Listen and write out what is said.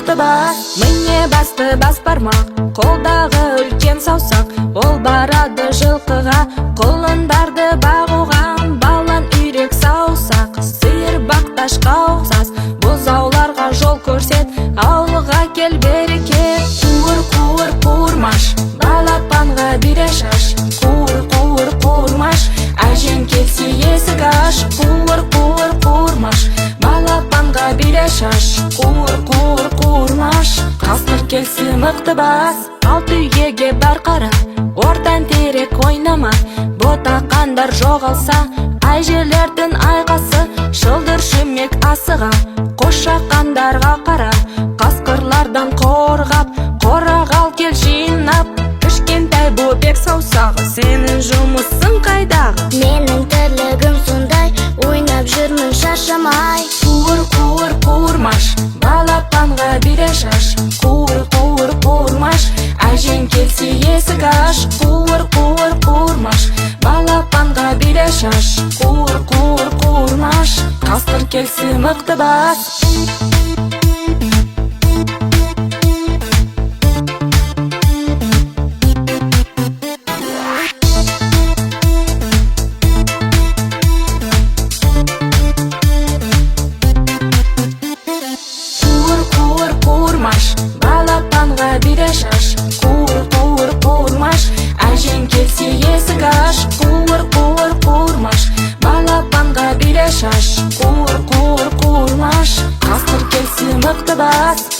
мықты бас. Міне басты бас бармақ, қолдағы үлкен саусақ. Ол барады жылқыға, құлындарды бағуға. Балан үйрек саусақ, сиыр бақташқа ұқсас. Бұзауларға жол көрсет, ауылға кел берекет. Қуыр, қуыр, қуырмаш, балапанға бире шаш. Қуыр, қуыр, қуырмаш, әжең келсе есік аш. Қуыр, қуыр, қуырмаш, балапанға бире шаш. Қуыр, қуыр, қуырмаш, қасқыр келсе мықты бас. Алты үйге бар қара, ортан терек ойнама. Ботақандар жоғалса, әжелердің айқасы. Шылдыр шүмек асыға, қошақандарға қара. Қасқырлардан қорғап, қорағал кел жинап. Кішкентай бөбек саусағы, сенің жұмысың қайдағы? Менің тірлігім сондай, ойнап жүрмін шаршамай. Қуыр, қуыр, қуырмаш, балапанға бире шаш. Қуыр, қуыр, қуырмаш, әжең келсе есік аш. Қуыр, қуыр, қуырмаш, балапанға бире шаш. Қуыр, қуыр, қуырмаш, қасқыр келсе мықты бас. Қуыр, қуыр, қуырмаш, балапанға бире шаш. Қуыр, қуыр, қуырмаш, әжең келсе есік аш. Қуыр, қуыр, қуырмаш, балапанға бире шаш. Қуыр, қуыр, қуырмаш, қасқыр келсе мықты бас.